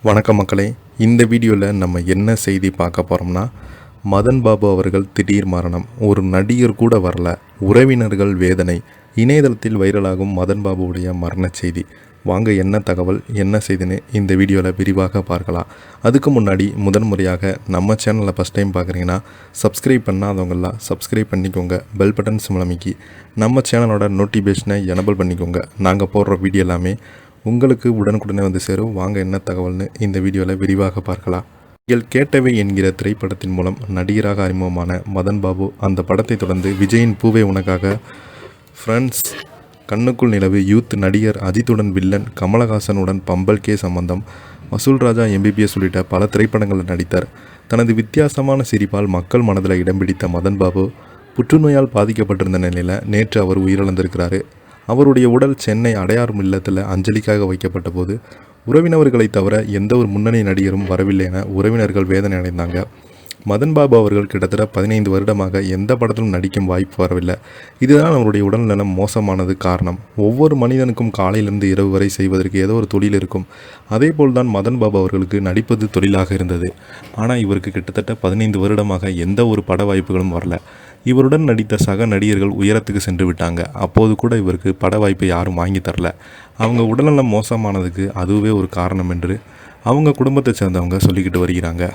வணக்கம் மக்களே, இந்த வீடியோவில் நம்ம என்ன செய்தி பார்க்க போகிறோம்னா, மதன் பாபு அவர்கள் திடீர் மரணம். ஒரு நடிகர் கூட வரல, உறவினர்கள் வேதனை. இணையதளத்தில் வைரலாகும் மதன் பாபுவுடைய மரண செய்தி. வாங்க என்ன தகவல் என்ன செய்தின்னு இந்த வீடியோவில் விரிவாக பார்க்கலாம். அதுக்கு முன்னாடி முதன்முறையாக நம்ம சேனலை ஃபஸ்ட் டைம் பார்க்குறீங்கன்னா சப்ஸ்கிரைப் பண்ணாதவங்களாம் சப்ஸ்கிரைப் பண்ணிக்கோங்க. பெல் பட்டன் சிம்லமைக்கி நம்ம சேனலோட நோட்டிஃபிகேஷனை எனபிள் பண்ணிக்கோங்க. நாங்கள் போடுற வீடியோ எல்லாமே உங்களுக்கு உடனுக்குடனே வந்து சேரும். வாங்க என்ன தகவல்னு இந்த வீடியோவில் விரிவாக பார்க்கலாம். நீங்கள் கேட்டவை என்கிற திரைப்படத்தின் மூலம் நடிகராக அறிமுகமான மதன் பாபு, அந்த படத்தை தொடர்ந்து விஜயின் பூவே உனக்காக, ஃப்ரெண்ட்ஸ், கண்ணுக்குள் நிலவு, யூத், நடிகர் அஜித்துடன் வில்லன், கமலஹாசனுடன் பம்பல் கே சம்பந்தம், வசூல் ராஜா, MBBS உள்ளிட்ட பல திரைப்படங்களில் நடித்தார். தனது வித்தியாசமான சிரிப்பால் மக்கள் மனதில் இடம் பிடித்த மதன் பாபு புற்றுநோயால் பாதிக்கப்பட்டிருந்த நிலையில் நேற்று அவர் உயிரிழந்திருக்கிறார். அவருடைய உடல் சென்னை அடையார் இல்லத்தில் அஞ்சலிக்காக வைக்கப்பட்ட போது உறவினர்களை தவிர எந்த ஒரு முன்னணி நடிகரும் வரவில்லை என உறவினர்கள் வேதனை அடைந்தாங்க. மதன் பாபு அவர்கள் கிட்டத்தட்ட 15 வருடமாக எந்த படத்திலும் நடிக்கும் வாய்ப்பு வரவில்லை. இதுதான் அவருடைய உடல்நலம் மோசமானது காரணம். ஒவ்வொரு மனிதனுக்கும் காலையிலிருந்து இரவு வரை செய்வதற்கு ஏதோ ஒரு தொழில் இருக்கும். அதே போல்தான் மதன் பாபு அவர்களுக்கு நடிப்பது தொழிலாக இருந்தது. ஆனால் இவருக்கு கிட்டத்தட்ட 15 வருடமாக எந்த ஒரு பட வாய்ப்புகளும் வரல. இவருடன் நடித்த சக நடிகர்கள் உயரத்துக்கு சென்று விட்டாங்க. அப்போது கூட இவருக்கு பட வாய்ப்பை யாரும் வாங்கி தரல. அவங்க உடல்நலம் மோசமானதுக்கு அதுவே ஒரு காரணம் என்று அவங்க குடும்பத்தை சேர்ந்தவங்க சொல்லிக்கிட்டு வருகிறாங்க.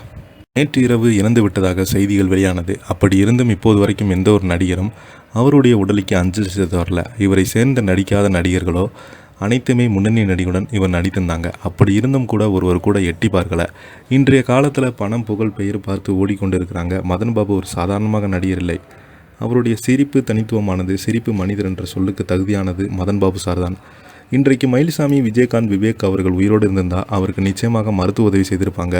நேற்று இரவு இறந்து விட்டதாக செய்திகள் வெளியானது. அப்படி இருந்தும் இப்போது வரைக்கும் எந்த ஒரு நடிகரும் அவருடைய உடலுக்கு அஞ்சலி செலுத்த வரல. இவரை சேர்ந்த நடிக்காத நடிகர்களோ அனைத்துமே முன்னணி நடிகருடன் இவர் நடித்திருந்தாங்க. அப்படி இருந்தும் கூட ஒருவர் கூட எட்டி பார்க்கலை. இன்றைய காலத்தில் பணம், புகழ், பெயர் பார்த்து ஓடிக்கொண்டிருக்கிறாங்க. மதன் பாபு ஒரு சாதாரணமாக நடிகர் இல்லை. அவருடைய சிரிப்பு தனித்துவமானது. சிரிப்பு மனிதர் என்ற சொல்லுக்கு தகுதியானது மதன் பாபு சார்தான். இன்றைக்கு மயில்சாமி, விஜயகாந்த், விவேக் அவர்கள் உயிரோடு இருந்திருந்தால் அவருக்கு நிச்சயமாக மருத்துவ உதவி செய்திருப்பாங்க.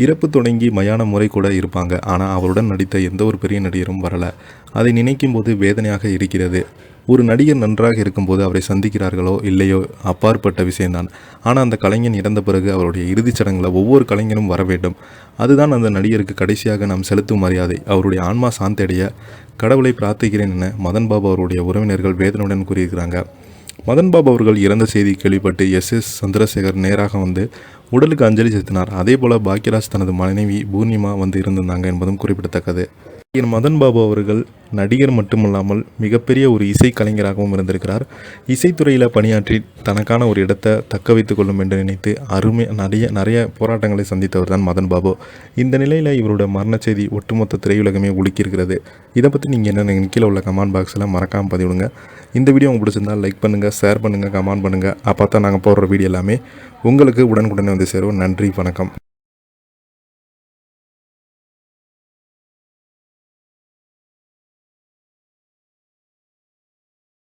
இறப்பு தொடங்கி மயான முறை கூட இருப்பாங்க. ஆனால் அவருடன் நடித்த எந்த ஒரு பெரிய நடிகரும் வரலை. அதை நினைக்கும் போது வேதனையாக இருக்கிறது. ஒரு நடிகர் நன்றாக இருக்கும்போது அவரை சந்திக்கிறார்களோ இல்லையோ அப்பாற்பட்ட விஷயம்தான். ஆனால் அந்த கலைஞன் இறந்த பிறகு அவருடைய இறுதிச் சடங்கில் ஒவ்வொரு கலைஞரும் வர வேண்டும். அதுதான் அந்த நடிகருக்கு கடைசியாக நாம் செலுத்தும் மரியாதை. அவருடைய ஆன்மா சாந்தடைய கடவுளை பிரார்த்திக்கிறேன் என மதன் பாபு அவருடைய உறவினர்கள் வேதனையுடன் கூறியிருக்கிறாங்க. மதன் பாபு அவர்கள் இறந்த செய்தி கேள்விப்பட்டு SS சந்திரசேகர் நேராக வந்து உடலுக்கு அஞ்சலி செலுத்தினார். அதே போல் பாக்யராஜ் தனது மனைவி பூர்ணிமா வந்து இருந்திருந்தாங்க என்பதும் குறிப்பிடத்தக்கது. மதன் பாபு அவர்கள் நடிகர் மட்டுமல்லாமல் மிகப்பெரிய ஒரு இசைக்கலைஞராகவும் இருந்திருக்கிறார். இசைத்துறையில் பணியாற்றி தனக்கான ஒரு இடத்தை தக்க வைத்துக் கொள்ளும் என்று நினைத்து நிறைய போராட்டங்களை சந்தித்தவர் தான் மதன் பாபு. இந்த நிலையில் இவருடைய மரண செய்தி ஒட்டுமொத்த திரையுலகமே உலுக்கியிருக்கிறது. இதை பற்றி நீங்கள் என்ன கீழே உள்ள கமெண்ட் பாக்ஸில் மறக்காமல் பதிவிடுங்க. இந்த வீடியோ உங்களுக்கு பிடிச்சிருந்தால் லைக் பண்ணுங்கள், ஷேர் பண்ணுங்கள், கமெண்ட் பண்ணுங்கள். அப்போ தான் நாங்கள் போடுற வீடியோ எல்லாமே உங்களுக்கு உடனுக்குடனே வந்து சேரும். நன்றி, வணக்கம்.